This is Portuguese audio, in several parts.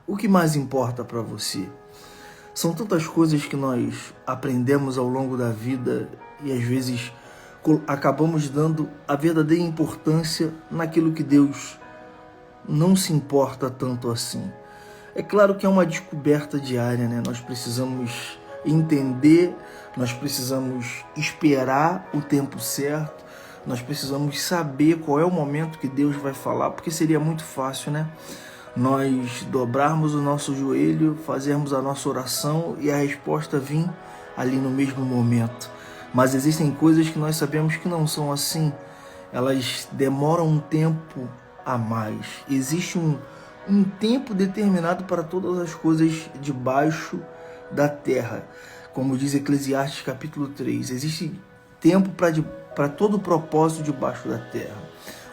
O que mais importa para você? São tantas coisas que nós aprendemos ao longo da vida e às vezes acabamos dando a verdadeira importância naquilo que Deus não se importa tanto assim. É claro que é uma descoberta diária, né? Nós precisamos entender, nós precisamos esperar o tempo certo, nós precisamos saber qual é o momento que Deus vai falar, porque seria muito fácil, né? Nós dobrarmos o nosso joelho, fazermos a nossa oração e a resposta vir ali no mesmo momento. Mas existem coisas que nós sabemos que não são assim. Elas demoram um tempo a mais. Existe um tempo determinado para todas as coisas debaixo da terra. Como diz Eclesiastes capítulo 3, existe tempo para todo o propósito debaixo da terra.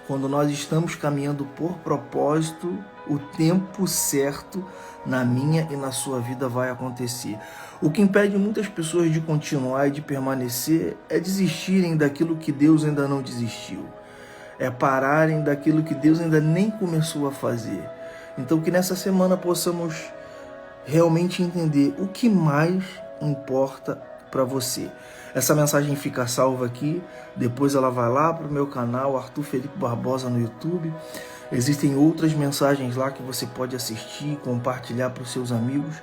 Quando nós estamos caminhando por propósito, o tempo certo na minha e na sua vida vai acontecer. O que impede muitas pessoas de continuar e de permanecer é desistirem daquilo que Deus ainda não desistiu. É pararem daquilo que Deus ainda nem começou a fazer. Então que nessa semana possamos realmente entender o que mais importa para você. Essa mensagem fica salva aqui, depois ela vai lá para o meu canal, Arthur Felipe Barbosa no YouTube. Existem outras mensagens lá que você pode assistir, compartilhar para os seus amigos.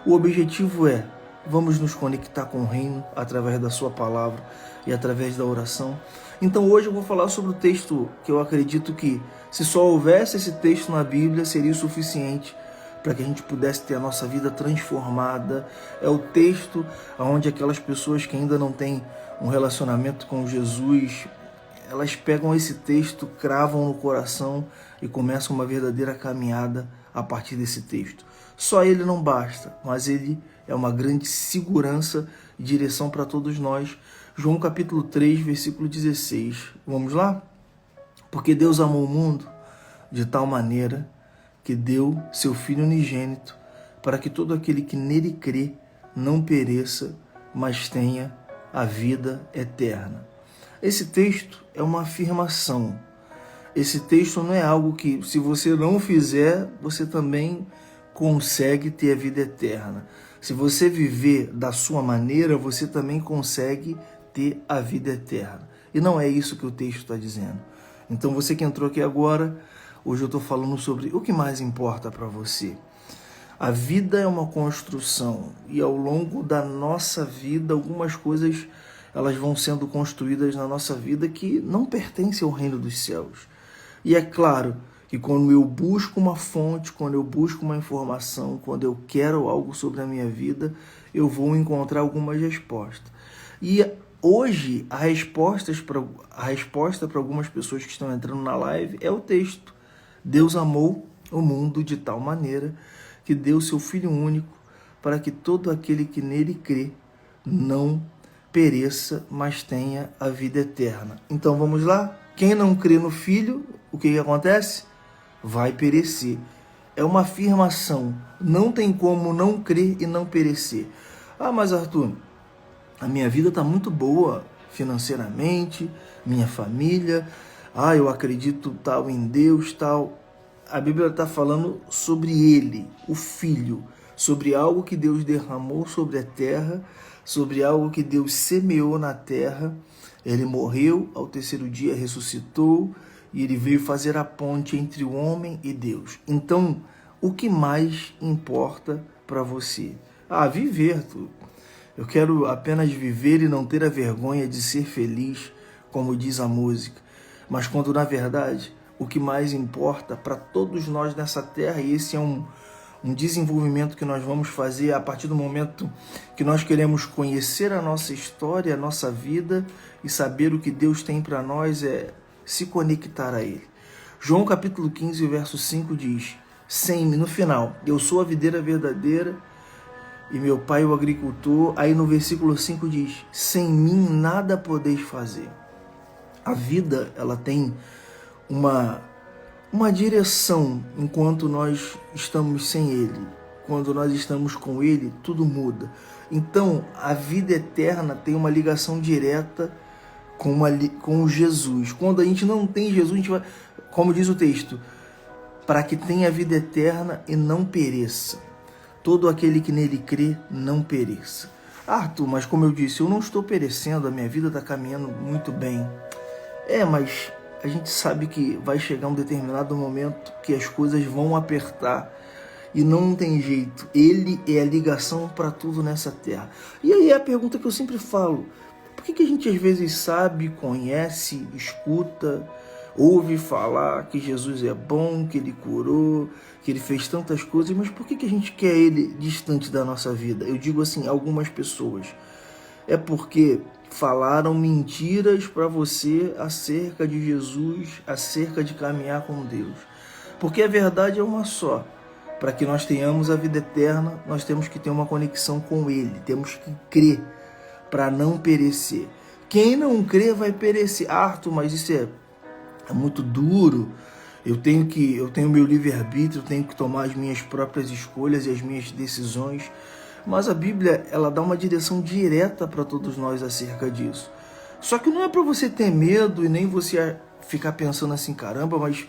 O objetivo é, vamos nos conectar com o reino através da sua palavra e através da oração. Então hoje eu vou falar sobre o texto que eu acredito que, se só houvesse esse texto na Bíblia, seria o suficiente para que a gente pudesse ter a nossa vida transformada. É o texto onde aquelas pessoas que ainda não têm um relacionamento com Jesus, elas pegam esse texto, cravam no coração e começam uma verdadeira caminhada a partir desse texto. Só ele não basta, mas ele é uma grande segurança e direção para todos nós. João capítulo 3, versículo 16. Vamos lá? Porque Deus amou o mundo de tal maneira que deu seu Filho unigênito, para que todo aquele que nele crê não pereça, mas tenha a vida eterna. Esse texto é uma afirmação. Esse texto não é algo que, se você não fizer, você também consegue ter a vida eterna. Se você viver da sua maneira, você também consegue ter a vida eterna. E não é isso que o texto está dizendo. Então você que entrou aqui agora, hoje eu estou falando sobre o que mais importa para você. A vida é uma construção e ao longo da nossa vida, algumas coisas elas vão sendo construídas na nossa vida que não pertencem ao reino dos céus. E é claro que quando eu busco uma fonte, quando eu busco uma informação, quando eu quero algo sobre a minha vida, eu vou encontrar algumas respostas. E hoje a resposta para algumas pessoas que estão entrando na live é o texto. Deus amou o mundo de tal maneira que deu seu Filho único para que todo aquele que nele crê não pereça, mas tenha a vida eterna. Então vamos lá? Quem não crê no Filho, o que acontece? Vai perecer. É uma afirmação. Não tem como não crer e não perecer. Ah, mas Arthur, a minha vida está muito boa financeiramente, minha família, eu acredito tal em Deus, tal. A Bíblia está falando sobre ele, o Filho, sobre algo que Deus derramou sobre a terra, sobre algo que Deus semeou na terra. Ele morreu, ao terceiro dia ressuscitou e ele veio fazer a ponte entre o homem e Deus. Então, o que mais importa para você? Viver, tudo. Eu quero apenas viver e não ter a vergonha de ser feliz, como diz a música. Mas quando, na verdade, o que mais importa para todos nós nessa terra, e esse é um desenvolvimento que nós vamos fazer a partir do momento que nós queremos conhecer a nossa história, a nossa vida e saber o que Deus tem para nós, é se conectar a Ele. João capítulo 15, verso 5 diz, no final, eu sou a videira verdadeira e meu pai o agricultor. Aí no versículo 5 diz, sem mim nada podeis fazer. A vida, ela tem uma direção enquanto nós estamos sem Ele. Quando nós estamos com Ele, tudo muda. Então, a vida eterna tem uma ligação direta com Jesus. Quando a gente não tem Jesus, a gente vai, como diz o texto, para que tenha vida eterna e não pereça. Todo aquele que nele crê não pereça. Arthur, mas como eu disse, eu não estou perecendo, a minha vida está caminhando muito bem. Mas a gente sabe que vai chegar um determinado momento que as coisas vão apertar e não tem jeito. Ele é a ligação para tudo nessa terra. E aí é a pergunta que eu sempre falo: por que a gente às vezes sabe, conhece, escuta, ouve falar que Jesus é bom, que ele curou, que ele fez tantas coisas, mas por que a gente quer ele distante da nossa vida? Eu digo assim, algumas pessoas. É porque falaram mentiras para você acerca de Jesus, acerca de caminhar com Deus. Porque a verdade é uma só. Para que nós tenhamos a vida eterna, nós temos que ter uma conexão com Ele. Temos que crer para não perecer. Quem não crê vai perecer. Arthur, mas isso é muito duro. Eu tenho meu livre-arbítrio, eu tenho que tomar as minhas próprias escolhas e as minhas decisões. Mas a Bíblia, ela dá uma direção direta para todos nós acerca disso. Só que não é para você ter medo e nem você ficar pensando assim, caramba, mas...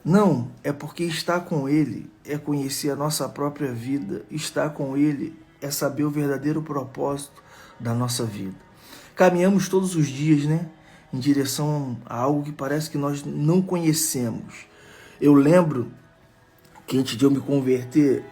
não, é porque estar com Ele é conhecer a nossa própria vida. Estar com Ele é saber o verdadeiro propósito da nossa vida. Caminhamos todos os dias, né, em direção a algo que parece que nós não conhecemos. Eu lembro que antes de eu me converter,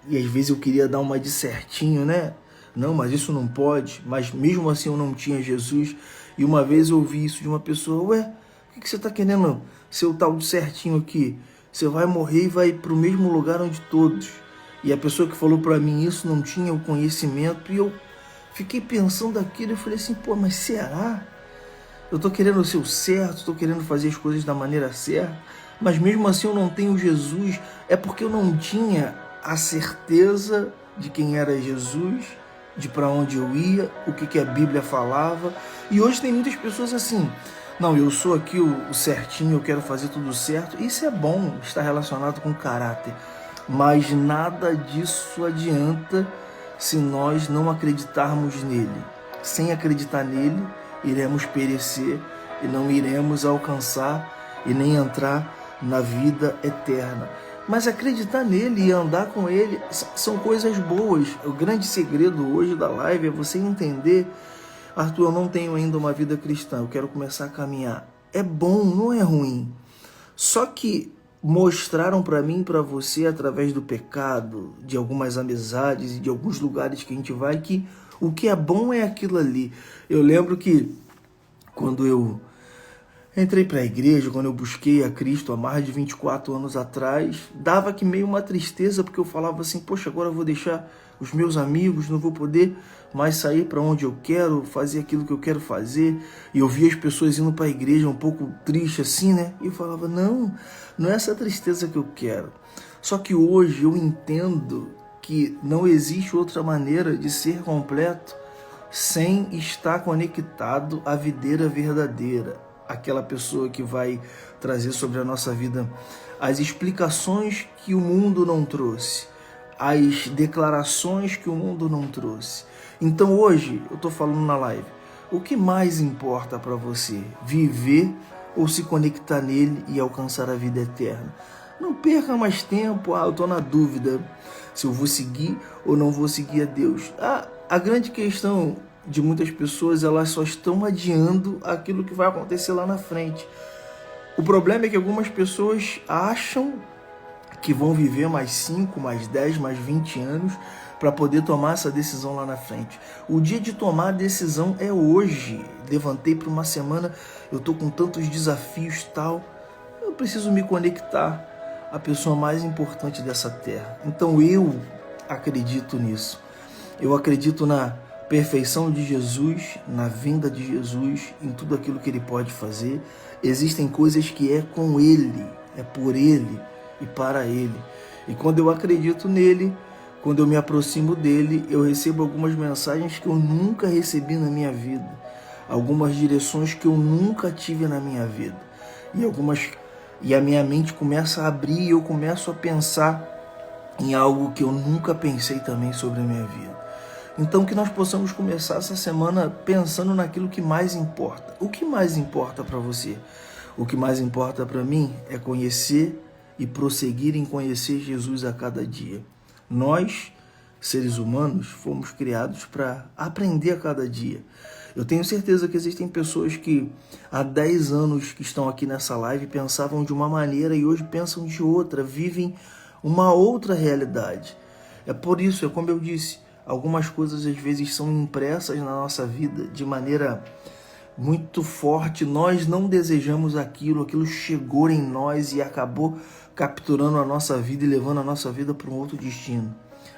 e às vezes eu queria dar uma de certinho, né? Não, mas isso não pode. Mas mesmo assim eu não tinha Jesus. E uma vez eu ouvi isso de uma pessoa: por que você está querendo ser o tal de certinho aqui? Você vai morrer e vai para o mesmo lugar onde todos. E a pessoa que falou para mim isso não tinha o conhecimento. E eu fiquei pensando aquilo e falei assim, mas será? Eu estou querendo ser o certo, estou querendo fazer as coisas da maneira certa, mas mesmo assim eu não tenho Jesus. É porque eu não tinha a certeza de quem era Jesus, de para onde eu ia, o que a Bíblia falava. E hoje tem muitas pessoas assim: não, eu sou aqui o certinho, eu quero fazer tudo certo. Isso é bom, está relacionado com caráter, mas nada disso adianta se nós não acreditarmos nele. Sem acreditar nele, iremos perecer e não iremos alcançar e nem entrar na vida eterna. Mas acreditar nele e andar com ele são coisas boas. O grande segredo hoje da live é você entender: Arthur, eu não tenho ainda uma vida cristã, eu quero começar a caminhar. É bom, não é ruim. Só que mostraram para mim e para você, através do pecado, de algumas amizades e de alguns lugares que a gente vai, que o que é bom é aquilo ali. Eu lembro que quando eu entrei para a igreja, quando eu busquei a Cristo há mais de 24 anos atrás, dava que meio uma tristeza, porque eu falava assim: poxa, agora eu vou deixar os meus amigos, não vou poder mais sair para onde eu quero, fazer aquilo que eu quero fazer. E eu via as pessoas indo para a igreja um pouco triste assim, né? E eu falava: não é essa tristeza que eu quero. Só que hoje eu entendo que não existe outra maneira de ser completo sem estar conectado à videira verdadeira. Aquela pessoa que vai trazer sobre a nossa vida as explicações que o mundo não trouxe, as declarações que o mundo não trouxe. Então hoje eu estou falando na live: o que mais importa para você? Viver ou se conectar nele e alcançar a vida eterna? Não perca mais tempo: eu estou na dúvida se eu vou seguir ou não vou seguir a Deus. A grande questão de muitas pessoas, elas só estão adiando aquilo que vai acontecer lá na frente. O problema é que algumas pessoas acham que vão viver mais 5, mais 10, mais 20 anos para poder tomar essa decisão lá na frente. O dia de tomar a decisão é hoje. Levantei para uma semana, eu estou com tantos desafios e tal, eu preciso me conectar à pessoa mais importante dessa terra. Então eu acredito nisso. Eu acredito na perfeição de Jesus, na vinda de Jesus, em tudo aquilo que Ele pode fazer. Existem coisas que é com Ele, é por Ele e para Ele. E quando eu acredito nele, quando eu me aproximo dele, eu recebo algumas mensagens que eu nunca recebi na minha vida, algumas direções que eu nunca tive na minha vida, e a minha mente começa a abrir e eu começo a pensar em algo que eu nunca pensei também sobre a minha vida. Então que nós possamos começar essa semana pensando naquilo que mais importa. O que mais importa para você? O que mais importa para mim é conhecer e prosseguir em conhecer Jesus a cada dia. Nós, seres humanos, fomos criados para aprender a cada dia. Eu tenho certeza que existem pessoas que há 10 anos que estão aqui nessa live pensavam de uma maneira e hoje pensam de outra, vivem uma outra realidade. É por isso, é como eu disse, algumas coisas às vezes são impressas na nossa vida de maneira muito forte. Nós não desejamos aquilo chegou em nós e acabou capturando a nossa vida e levando a nossa vida para um outro destino.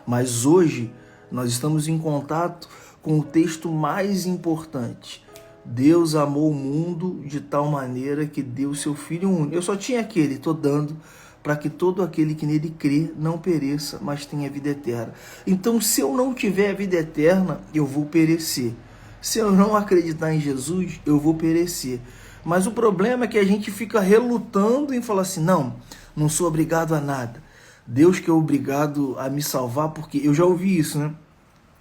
Mas hoje nós estamos em contato com o texto mais importante. Deus amou o mundo de tal maneira que deu seu Filho único. Eu só tinha aquele, estou dando, para que todo aquele que nele crê não pereça, mas tenha vida eterna. Então, se eu não tiver a vida eterna, eu vou perecer. Se eu não acreditar em Jesus, eu vou perecer. Mas o problema é que a gente fica relutando em falar assim, não sou obrigado a nada. Deus que é obrigado a me salvar, porque eu já ouvi isso, né?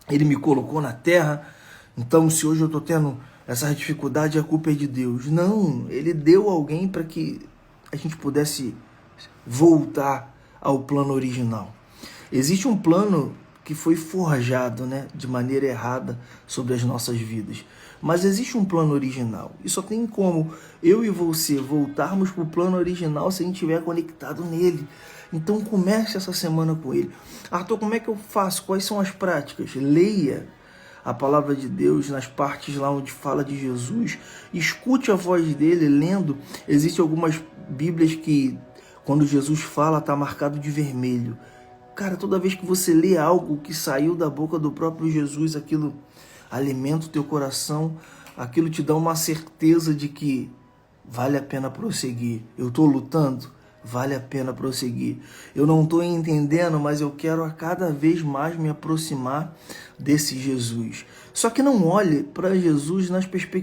Ele me colocou na terra, então se hoje eu estou tendo essa dificuldade, a culpa é de Deus. Não, ele deu alguém para que a gente pudesse voltar ao plano original. Existe um plano que foi forjado, né, de maneira errada sobre as nossas vidas. Mas existe um plano original. E só tem como eu e você voltarmos para o plano original se a gente estiver conectado nele. Então comece essa semana com ele. Arthur, como é que eu faço? Quais são as práticas? Leia a palavra de Deus nas partes lá onde fala de Jesus. Escute a voz dele lendo. Existem algumas bíblias que quando Jesus fala está marcado de vermelho. Cara, toda vez que você lê algo que saiu da boca do próprio Jesus, aquilo alimenta o teu coração, aquilo te dá uma certeza de que vale a pena prosseguir. Eu estou lutando? Vale a pena prosseguir. Eu não estou entendendo, mas eu quero a cada vez mais me aproximar desse Jesus. Só que não olhe para Jesus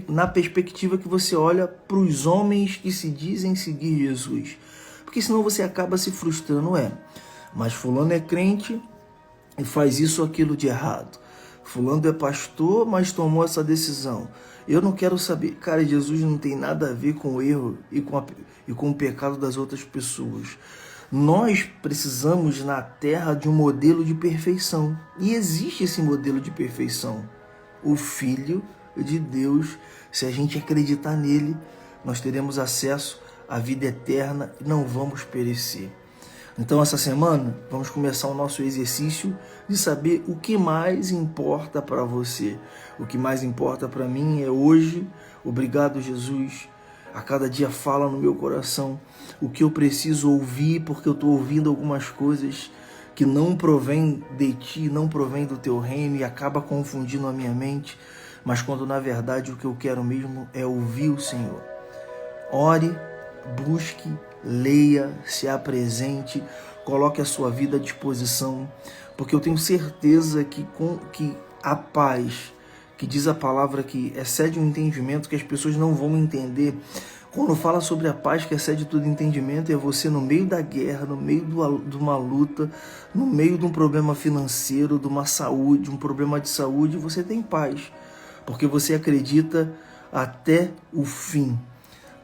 na perspectiva que você olha para os homens que se dizem seguir Jesus. Porque senão você acaba se frustrando. Mas fulano é crente e faz isso ou aquilo de errado. Fulano é pastor, mas tomou essa decisão. Eu não quero saber. Cara, Jesus não tem nada a ver com o erro e com o pecado das outras pessoas. Nós precisamos na terra de um modelo de perfeição. E existe esse modelo de perfeição. O Filho de Deus, se a gente acreditar nele, nós teremos acesso à vida eterna e não vamos perecer. Então, essa semana, vamos começar o nosso exercício de saber o que mais importa para você. O que mais importa para mim é hoje. Obrigado, Jesus. A cada dia fala no meu coração o que eu preciso ouvir, porque eu estou ouvindo algumas coisas que não provém de ti, não provém do teu reino e acaba confundindo a minha mente. Mas quando, na verdade, o que eu quero mesmo é ouvir o Senhor. Ore, busque, leia, se apresente, coloque a sua vida à disposição, porque eu tenho certeza que a paz, que diz a palavra que excede o entendimento, que as pessoas não vão entender. Quando fala sobre a paz que excede todo entendimento, é você no meio da guerra, no meio de uma luta, no meio de um problema financeiro, de uma saúde, um problema de saúde, você tem paz, porque você acredita até o fim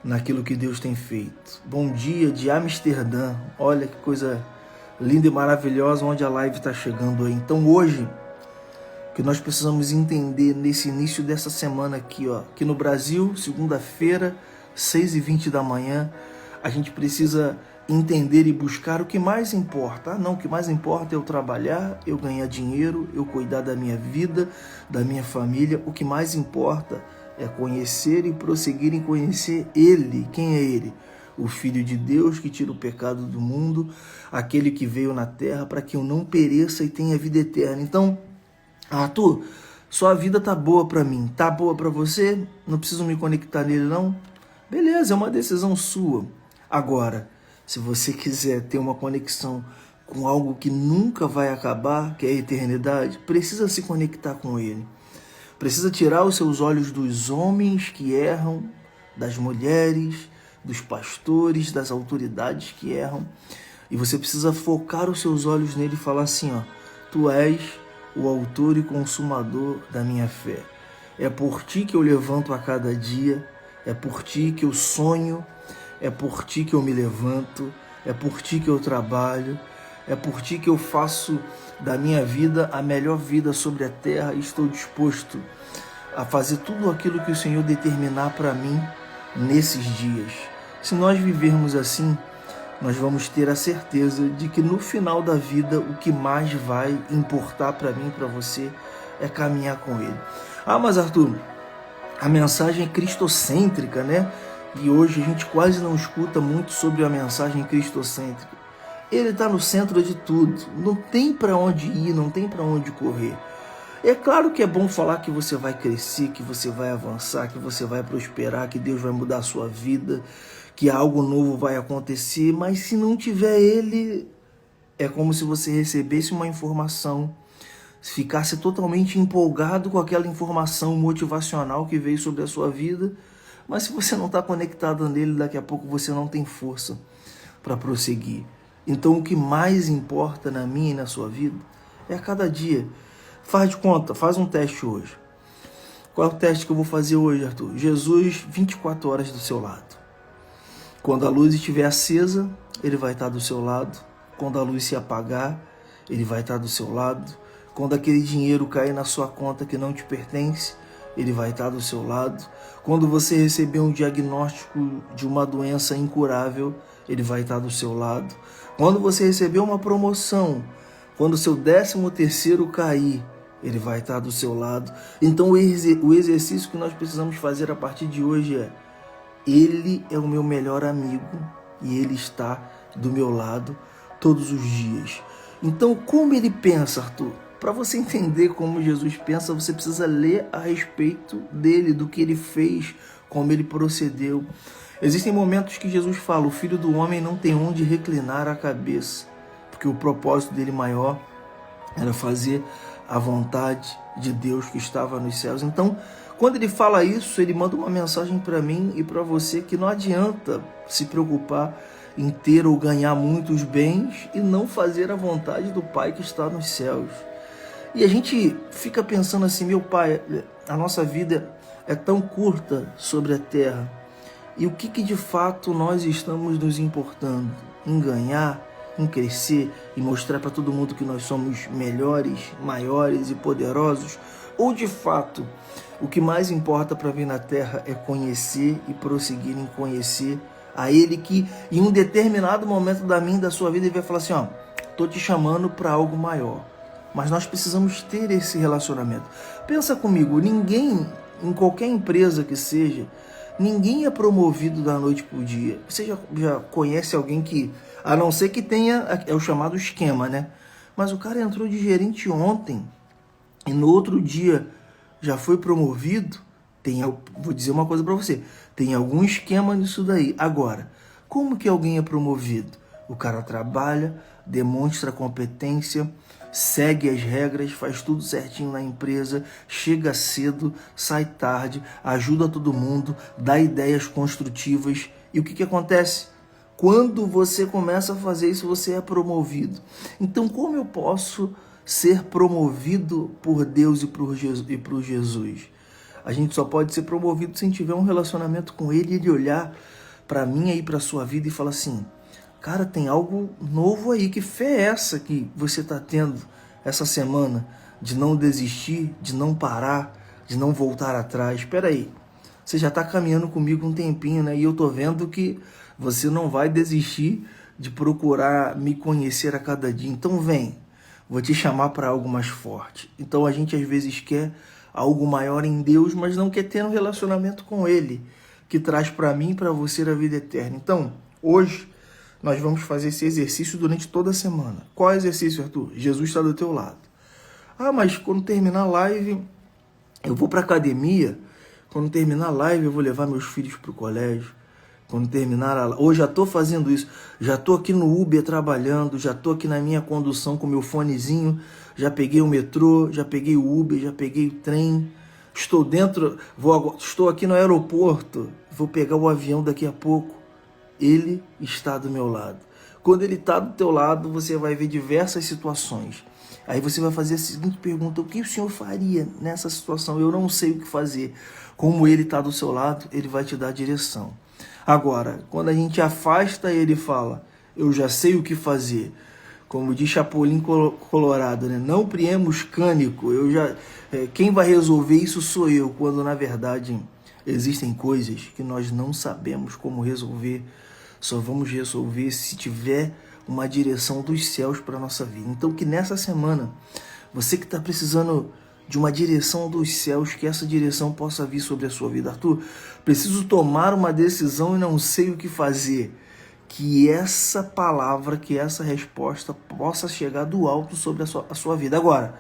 naquilo que Deus tem feito. Bom dia de Amsterdã. Olha que coisa linda e maravilhosa onde a live está chegando aí. Então hoje, o que nós precisamos entender nesse início dessa semana aqui, aqui no Brasil, segunda-feira, 6h20 da manhã, a gente precisa entender e buscar o que mais importa. O que mais importa é eu trabalhar, eu ganhar dinheiro, eu cuidar da minha vida, da minha família. O que mais importa é conhecer e prosseguir em conhecer Ele. Quem é Ele? O Filho de Deus que tira o pecado do mundo, aquele que veio na terra para que eu não pereça e tenha vida eterna. Então, Arthur, sua vida tá boa para mim, tá boa para você? Não preciso me conectar nele não? Beleza, é uma decisão sua. Agora, se você quiser ter uma conexão com algo que nunca vai acabar, que é a eternidade, precisa se conectar com Ele. Precisa tirar os seus olhos dos homens que erram, das mulheres, dos pastores, das autoridades que erram. E você precisa focar os seus olhos nele e falar assim, Tu és o autor e consumador da minha fé. É por ti que eu levanto a cada dia, é por ti que eu sonho, é por ti que eu me levanto, é por ti que eu trabalho, é por ti que eu faço da minha vida a melhor vida sobre a terra e estou disposto a fazer tudo aquilo que o Senhor determinar para mim nesses dias. Se nós vivermos assim, nós vamos ter a certeza de que no final da vida o que mais vai importar para mim e para você é caminhar com Ele. Ah, mas Arthur, a mensagem é cristocêntrica, né? E hoje a gente quase não escuta muito sobre a mensagem cristocêntrica. Ele está no centro de tudo, não tem para onde ir, não tem para onde correr. É claro que é bom falar que você vai crescer, que você vai avançar, que você vai prosperar, que Deus vai mudar a sua vida, que algo novo vai acontecer, mas se não tiver Ele, é como se você recebesse uma informação, ficasse totalmente empolgado com aquela informação motivacional que veio sobre a sua vida, mas se você não está conectado nele, daqui a pouco você não tem força para prosseguir. Então o que mais importa na minha e na sua vida é a cada dia. Faz de conta, faz um teste hoje. Qual é o teste que eu vou fazer hoje, Arthur? Jesus, 24 horas do seu lado. Quando a luz estiver acesa, Ele vai estar do seu lado. Quando a luz se apagar, Ele vai estar do seu lado. Quando aquele dinheiro cair na sua conta que não te pertence, Ele vai estar do seu lado. Quando você receber um diagnóstico de uma doença incurável, Ele vai estar do seu lado. Quando você receber uma promoção, quando o seu 13º cair, Ele vai estar do seu lado. Então o exercício que nós precisamos fazer a partir de hoje é: Ele é o meu melhor amigo e Ele está do meu lado todos os dias. Então, como Ele pensa, Arthur? Para você entender como Jesus pensa, você precisa ler a respeito dele, do que ele fez, como ele procedeu. Existem momentos que Jesus fala: o Filho do Homem não tem onde reclinar a cabeça, porque o propósito dele maior era fazer a vontade de Deus que estava nos céus. Então, quando ele fala isso, ele manda uma mensagem para mim e para você que não adianta se preocupar em ter ou ganhar muitos bens e não fazer a vontade do Pai que está nos céus. E a gente fica pensando assim: meu Pai, a nossa vida é tão curta sobre a terra. E o que de fato nós estamos nos importando? Em ganhar, em crescer e mostrar para todo mundo que nós somos melhores, maiores e poderosos? Ou de fato, o que mais importa para vir na terra é conhecer e prosseguir em conhecer a Ele, que em um determinado momento da minha e da sua vida Ele vai falar assim: ó, tô te chamando para algo maior. Mas nós precisamos ter esse relacionamento. Pensa comigo, ninguém, em qualquer empresa que seja, ninguém é promovido da noite para o dia. Você já conhece alguém que, a não ser que tenha, é o chamado esquema, né? Mas o cara entrou de gerente ontem e no outro dia já foi promovido? Vou dizer uma coisa para você, tem algum esquema nisso daí. Agora, como que alguém é promovido? O cara trabalha, demonstra competência, segue as regras, faz tudo certinho na empresa, chega cedo, sai tarde, ajuda todo mundo, dá ideias construtivas. E o que acontece? Quando você começa a fazer isso, você é promovido. Então, como eu posso ser promovido por Deus e por Jesus? A gente só pode ser promovido se a gente tiver um relacionamento com Ele e Ele olhar para mim e para a sua vida e falar assim: cara, tem algo novo aí, que fé é essa que você está tendo essa semana, de não desistir, de não parar, de não voltar atrás? Espera aí, você já está caminhando comigo um tempinho, né? E eu estou vendo que você não vai desistir de procurar me conhecer a cada dia. Então vem, vou te chamar para algo mais forte. Então a gente às vezes quer algo maior em Deus, mas não quer ter um relacionamento com Ele, que traz para mim e para você a vida eterna. Então, hoje, nós vamos fazer esse exercício durante toda a semana. Qual é o exercício, Arthur? Jesus está do teu lado. Ah, mas quando terminar a live, eu vou para a academia. Quando terminar a live, eu vou levar meus filhos para o colégio. Quando terminar a live... Hoje já estou fazendo isso. Já estou aqui no Uber trabalhando. Já estou aqui na minha condução com meu fonezinho. Já peguei o metrô, já peguei o Uber, já peguei o trem. Estou aqui no aeroporto. Vou pegar o avião daqui a pouco. Ele está do meu lado. Quando Ele está do teu lado, você vai ver diversas situações. Aí você vai fazer a seguinte pergunta: o que o Senhor faria nessa situação? Eu não sei o que fazer. Como Ele está do seu lado, Ele vai te dar direção. Agora, quando a gente afasta Ele e fala: eu já sei o que fazer. Como diz Chapolin Colorado, né? Não priemos cânico, quem vai resolver isso sou eu, quando na verdade existem coisas que nós não sabemos como resolver, só vamos resolver se tiver uma direção dos céus para a nossa vida. Então que nessa semana, você que está precisando de uma direção dos céus, que essa direção possa vir sobre a sua vida. Arthur, preciso tomar uma decisão e não sei o que fazer. Que essa palavra, que essa resposta possa chegar do alto sobre a sua vida. Agora,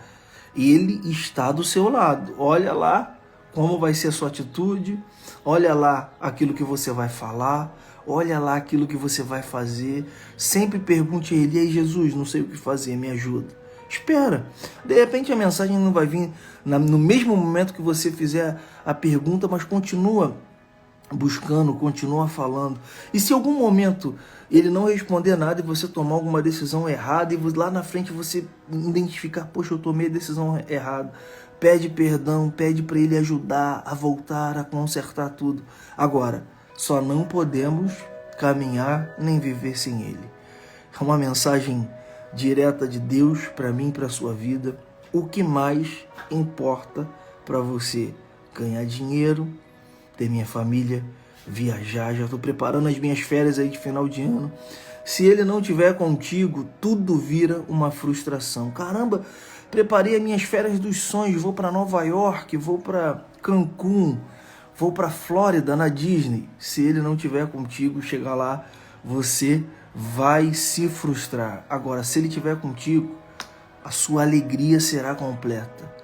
Ele está do seu lado. Olha lá como vai ser a sua atitude, olha lá aquilo que você vai falar, olha lá aquilo que você vai fazer. Sempre pergunte a Ele: ei, Jesus, não sei o que fazer, me ajuda. Espera, de repente a mensagem não vai vir no mesmo momento que você fizer a pergunta, mas continua buscando, continua falando. E se em algum momento ele não responder nada e você tomar alguma decisão errada, e lá na frente você identificar: poxa, eu tomei a decisão errada, pede perdão, pede para ele ajudar a voltar, a consertar tudo. Agora, só não podemos caminhar nem viver sem ele. É uma mensagem direta de Deus para mim e para a sua vida. O que mais importa para você? Ganhar dinheiro, ter minha família, viajar. Já estou preparando as minhas férias aí de final de ano. Se ele não estiver contigo, tudo vira uma frustração. Caramba, preparei as minhas férias dos sonhos, vou para Nova York, vou para Cancún, vou para Flórida, na Disney. Se ele não estiver contigo, chegar lá, você vai se frustrar. Agora, se ele estiver contigo, a sua alegria será completa.